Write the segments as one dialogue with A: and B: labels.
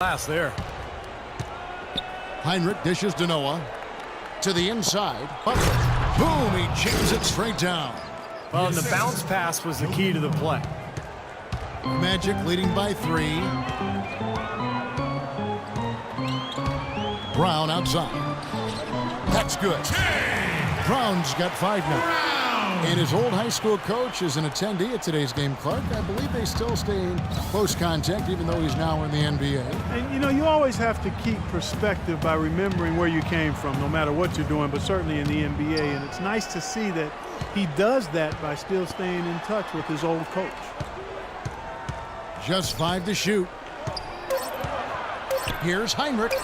A: Pass there.
B: Heinrich dishes to Noah. To the inside. Boom! He chips it straight down.
A: Well, and the bounce pass was the key to the play.
B: Magic leading by 3. Brown outside. That's good. Brown's got 5 now. And his old high school coach is an attendee at today's game, Clark. I believe they still stay in close contact, even though he's now in the NBA.
C: And, you know, you always have to keep perspective by remembering where you came from, no matter what you're doing, but certainly in the NBA. And it's nice to see that he does that by still staying in touch with his old coach.
B: Just 5 to shoot. Here's Heinrich.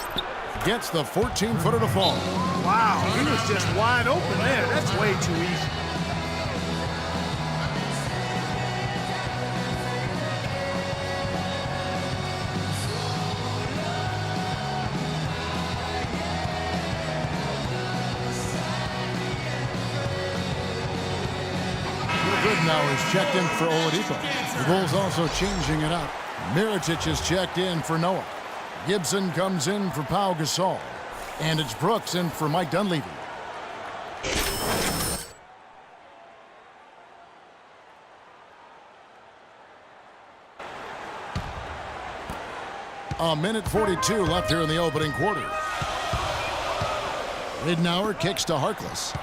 B: Gets the 14-footer to fall.
C: Wow, he was just wide open there. That's way too easy.
B: Ridnour is checked in for Oladipo. The Bulls also changing it up. Mirotic is checked in for Noah. Gibson comes in for Pau Gasol. And it's Brooks in for Mike Dunleavy. A minute 42 left here in the opening quarter. Ridnour kicks to Harkless.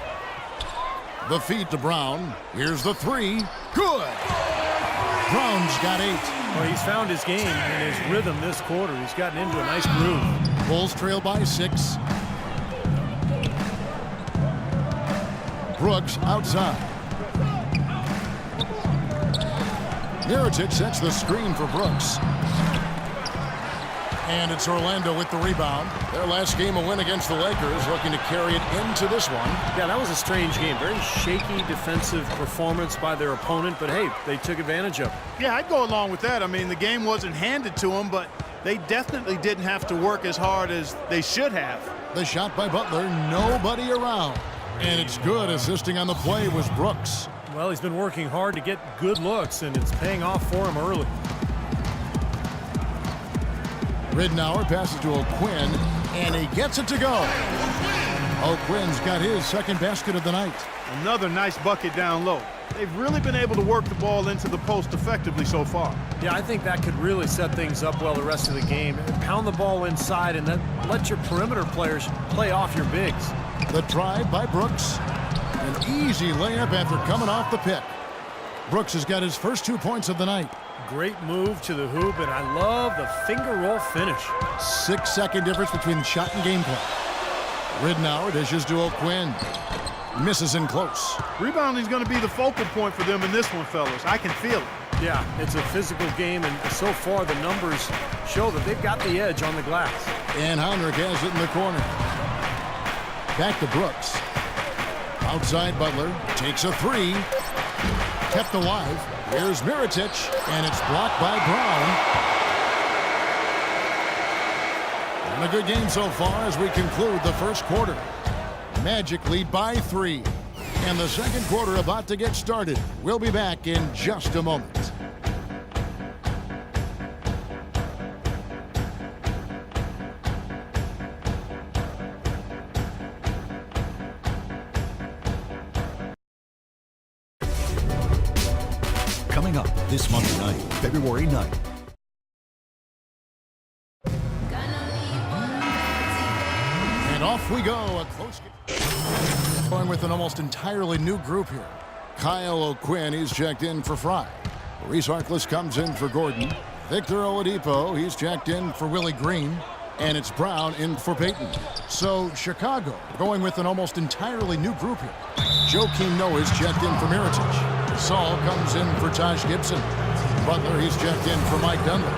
B: The feed to Brown. Here's the 3. Good. Brown's got 8.
A: Well, he's found his game and his rhythm this quarter. He's gotten into a nice groove.
B: Bulls trail by 6. Brooks outside. Mirotic sets the screen for Brooks. And it's Orlando with the rebound. Their last game a win against the Lakers, looking to carry it into this one.
A: Yeah, that was a strange game. Very shaky defensive performance by their opponent, but hey, they took advantage of it.
C: Yeah, I'd go along with that. I mean, the game wasn't handed to them, but they definitely didn't have to work as hard as they should have.
B: The shot by Butler, nobody around. And it's good. Assisting on the play was Brooks.
A: Well, he's been working hard to get good looks, and it's paying off for him early.
B: Ridnour passes to O'Quinn, and he gets it to go. O'Quinn's got his second basket of the night.
C: Another nice bucket down low. They've really been able to work the ball into the post effectively so far.
A: Yeah, I think that could really set things up well the rest of the game. Pound the ball inside and then let your perimeter players play off your bigs.
B: The drive by Brooks. An easy layup after coming off the pick. Brooks has got his first 2 points of the night.
A: Great move to the hoop, and I love the finger roll finish.
B: 6-second difference between shot and gameplay. Ridnour dishes to O'Quinn. Misses in close.
C: Rebounding is going to be the focal point for them in this one, fellas. I can feel it.
A: Yeah, it's a physical game, and so far the numbers show that they've got the edge on the glass.
B: And Heinrich has it in the corner. Back to Brooks. Outside Butler. Takes a 3. Kept alive. Here's Mirotic, and it's blocked by Brown. And a good game so far as we conclude the first quarter. Magic lead by 3. And the second quarter about to get started. We'll be back in just a moment.
D: Coming up this Monday night, February 9th.
B: And off we go. A close game. Going with an almost entirely new group here. Kyle O'Quinn, he's checked in for Fry. Reese Harkless comes in for Gordon. Victor Oladipo, he's checked in for Willie Green. And it's Brown in for Payton. So Chicago going with an almost entirely new group here. Joakim Noah is checked in for Mirotic. Saul comes in for Taj Gibson. Butler, he's checked in for Mike Dunleavy.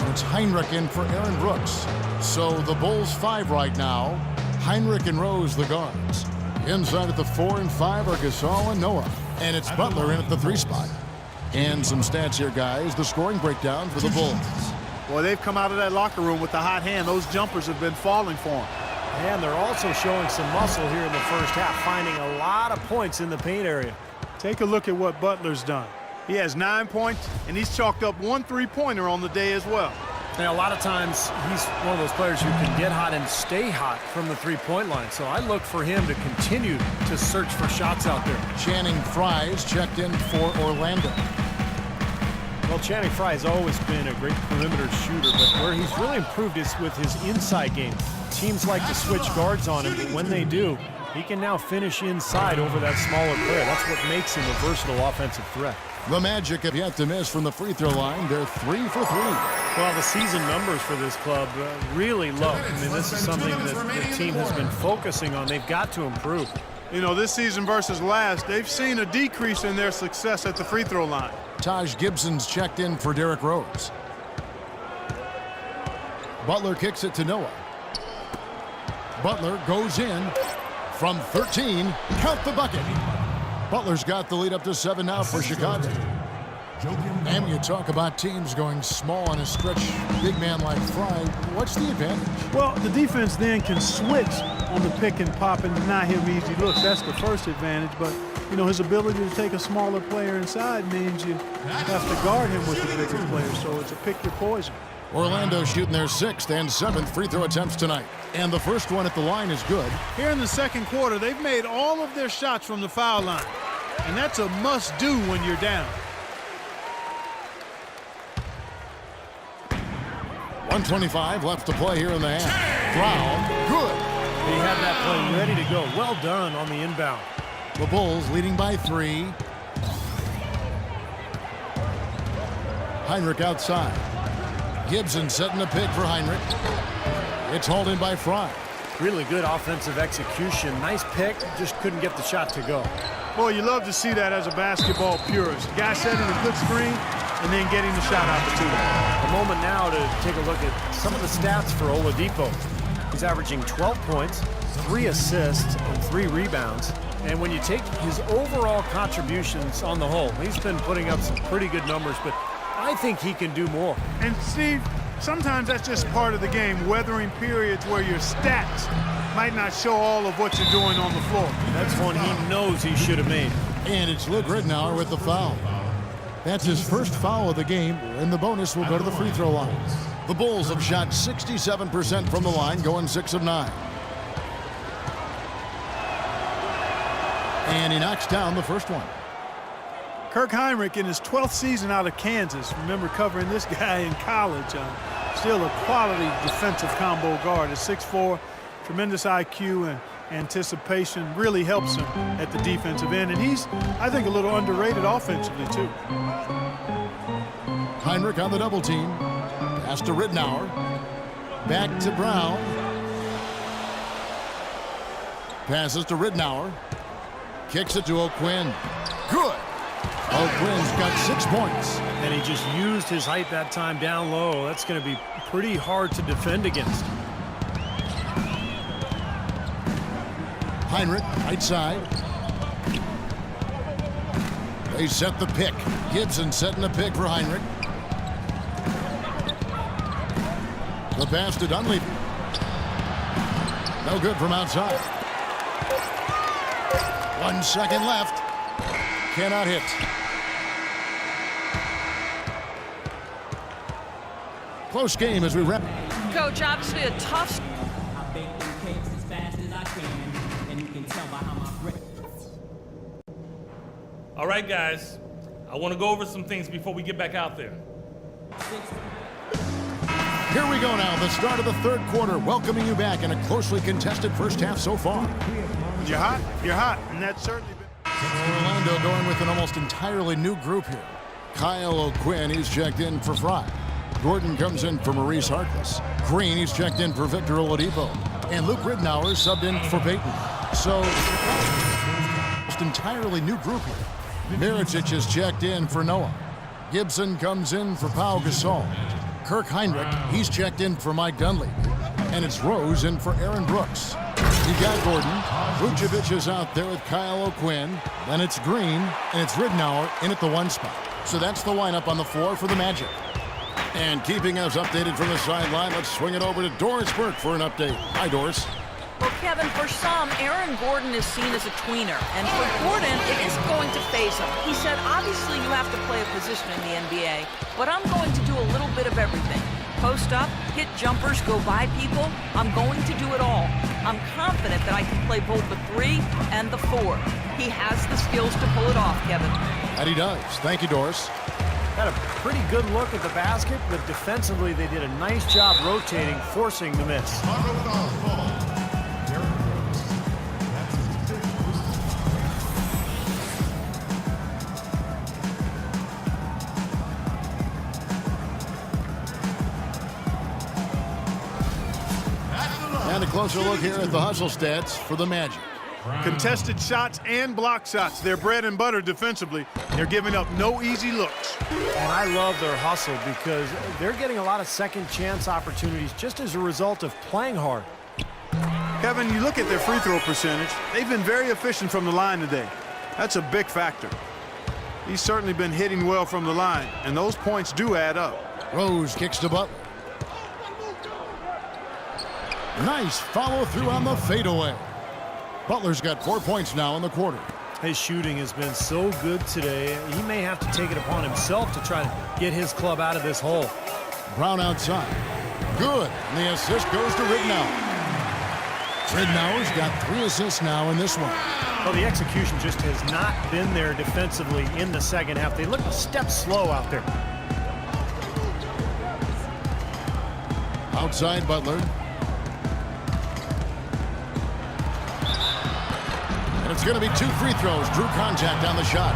B: And it's Heinrich in for Aaron Brooks. So the Bulls 5 right now. Heinrich and Rose the guards. Inside at the 4 and 5 are Gasol and Noah. And it's Butler in at the 3 spot. And some stats here, guys. The scoring breakdown for the Bulls.
C: Boy, they've come out of that locker room with the hot hand. Those jumpers have been falling for them.
A: And they're also showing some muscle here in the first half, finding a lot of points in the paint area.
C: Take a look at what Butler's done. He has 9 points, and he's chalked up 1 3-pointer on the day as well.
A: And a lot of times, he's one of those players who can get hot and stay hot from the three-point line. So I look for him to continue to search for shots out there.
B: Channing Frye is checked in for Orlando.
A: Well, Channing Frye has always been a great perimeter shooter, but where he's really improved is with his inside game. Teams like to switch guards on him, but when they do, he can now finish inside over that smaller player. That's what makes him a versatile offensive threat.
B: The Magic have yet to miss from the free throw line. They're 3 for 3.
A: Well, the season numbers for this club really low. I mean, this is something that the team has been focusing on. They've got to improve.
C: You know, this season versus last, they've seen a decrease in their success at the free throw line.
B: Taj Gibson's checked in for Derrick Rose. Butler kicks it to Noah. Butler goes in from 13. Count the bucket. Butler's got the lead up to 7 now for Chicago. And when you talk about teams going small on a stretch, big man like Frye, what's the advantage?
C: Well, the defense then can switch on the pick and pop and deny him easy looks. That's the first advantage. But, you know, his ability to take a smaller player inside means you have to guard him with the bigger player. So it's a pick your poison.
B: Orlando shooting their 6th and 7th free throw attempts tonight. And the first one at the line is good.
C: Here in the second quarter, they've made all of their shots from the foul line. And that's a must-do when you're down.
B: 1:25 left to play here in the half. Brown, good.
A: He had that play ready to go. Well done on the inbound.
B: The Bulls leading by 3. Heinrich outside. Gibson setting a pick for Heinrich. It's hauled in by Frye.
A: Really good offensive execution. Nice pick, just couldn't get the shot to go.
C: Boy, you love to see that as a basketball purist. The guy setting a good screen and then getting the shot opportunity.
A: A moment now to take a look at some of the stats for Oladipo. He's averaging 12 points, 3 assists, and 3 rebounds. And when you take his overall contributions on the whole, he's been putting up some pretty good numbers, but I think he can do more.
C: And Steve, sometimes that's just part of the game, weathering periods where your stats might not show all of what you're doing on the floor.
A: That's one he knows he should have made.
B: And it's Luke Ridnour with the foul. That's his first foul of the game, and the bonus will go to the free throw line. The Bulls have shot 67% from the line, going 6 of 9. And he knocks down the first one.
C: Kirk Heinrich in his 12th season out of Kansas. Remember covering this guy in college. Still a quality defensive combo guard. At 6'4", tremendous IQ and anticipation really helps him at the defensive end. And he's, I think, a little underrated offensively, too.
B: Heinrich on the double team. Pass to Ridnour. Back to Brown. Passes to Ridnour. Kicks it to O'Quinn. Good. O'Quinn's got 6 points.
A: And he just used his height that time down low. That's going to be pretty hard to defend against.
B: Heinrich, right side. They set the pick. Gibson setting the pick for Heinrich. The pass to Dunleavy. No good from outside. 1 second left. Cannot hit. Close game as we wrap.
E: Coach, obviously a tough.
F: I bake them cakes as fast as I can, and you can tell by how my breath.
G: All right, guys. I want to go over some things before we get back out there.
B: Here we go now, the start of the third quarter, welcoming you back in a closely contested first half so far.
C: You're hot, and that's certainly been.
B: Orlando going with an almost entirely new group here. Kyle O'Quinn, he's checked in for Frye. Gordon comes in for Maurice Harkless. Green, he's checked in for Victor Oladipo. And Luke Ridnour subbed in for Peyton. So, almost entirely new group here. Mirotic is checked in for Noah. Gibson comes in for Pau Gasol. Kirk Heinrich, he's checked in for Mike Dunleavy. And it's Rose in for Aaron Brooks. You got Gordon. Vucevic is out there with Kyle O'Quinn. Then it's Green, and it's Ridnour in at the 1 spot. So that's the lineup on the floor for the Magic. And keeping us updated from the sideline, let's swing it over to Doris Burke for an update. Hi, Doris.
E: Well, Kevin, for some, Aaron Gordon is seen as a tweener. And for Gordon, it is going to phase him. He said, obviously, you have to play a position in the NBA, but I'm going to do a little bit of everything. post up, hit jumpers, go by people. I'm going to do it all. I'm confident that I can play both the 3 and the 4. He has the skills to pull it off, Kevin.
B: And he does. Thank you, Doris.
A: Had a pretty good look at the basket, but defensively they did a nice job rotating, forcing the miss.
B: And a closer look here at the hustle stats for the Magic.
C: Contested shots and block shots. They're bread and butter defensively. They're giving up no easy looks.
A: And I love their hustle because they're getting a lot of second chance opportunities just as a result of playing hard.
C: Kevin, you look at their free throw percentage. They've been very efficient from the line today. That's a big factor. He's certainly been hitting well from the line, and those points do add up.
B: Rose kicks to Butler. Nice follow through on the fadeaway. Butler's got 4 points now in the quarter.
A: His shooting has been so good today, he may have to take it upon himself to try to get his club out of this hole.
B: Brown outside. Good. And the assist goes to Ridnour. Ridnour's got 3 assists now in this one.
A: Well, the execution just has not been there defensively in the second half. They look a step slow out there.
B: Outside Butler. And it's going to be 2 free throws. Drew contact on the shot.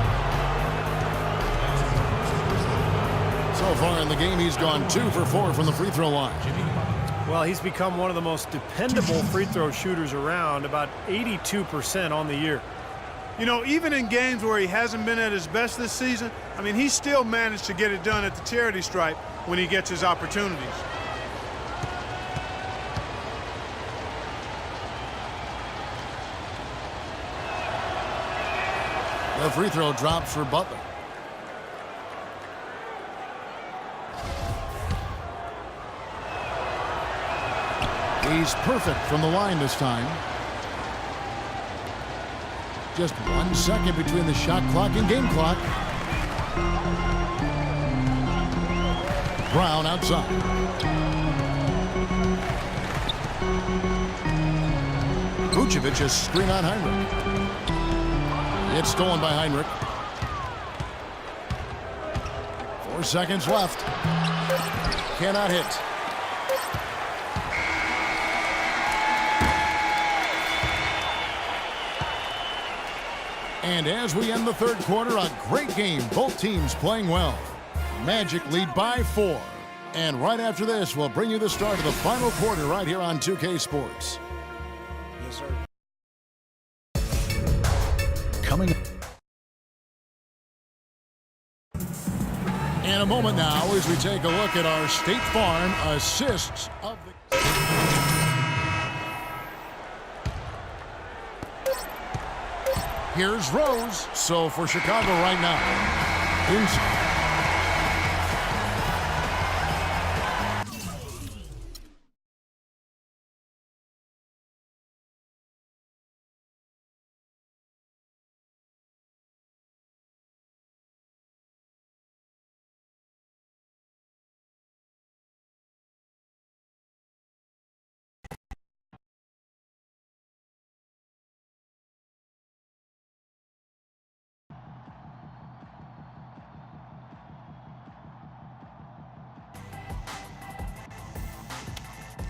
B: So far in the game, he's gone 2 for 4 from the free throw line.
A: Well, he's become one of the most dependable free throw shooters around, about 82% on the year.
C: You know, even in games where he hasn't been at his best this season, I mean, he still managed to get it done at the charity stripe when he gets his opportunities.
B: The free throw drops for Butler. He's perfect from the line this time. Just 1 second between the shot clock and game clock. Brown outside. Vucevic is screen on Heinrich. It's stolen by Heinrich. 4 seconds left. Cannot hit. And as we end the third quarter, a great game. Both teams playing well. Magic lead by 4. And right after this, we'll bring you the start of the final quarter right here on 2K Sports.
A: Yes, sir.
D: Coming up.
B: In a moment now, as we take a look at our State Farm assists of the... Here's Rose. So for Chicago right now.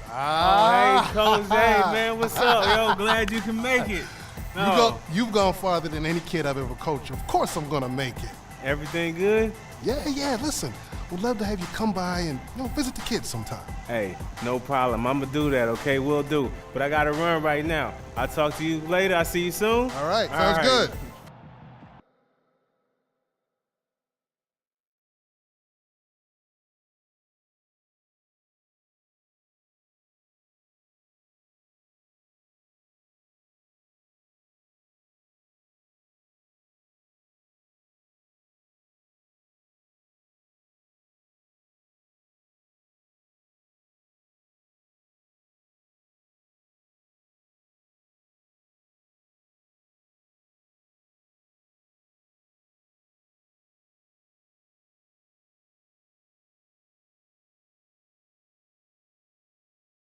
H: Hey, Coach Hey, man, what's up? Yo, glad you can make it. No.
I: You've gone farther than any kid I've ever coached. Of course I'm going to make it.
H: Everything good?
I: Yeah, listen. We'd love to have you come by and visit the kids sometime.
H: Hey, no problem. I'm going to do that, okay? We'll do. But I got to run right now. I'll talk to you later. I'll see you soon.
I: All right, sounds good.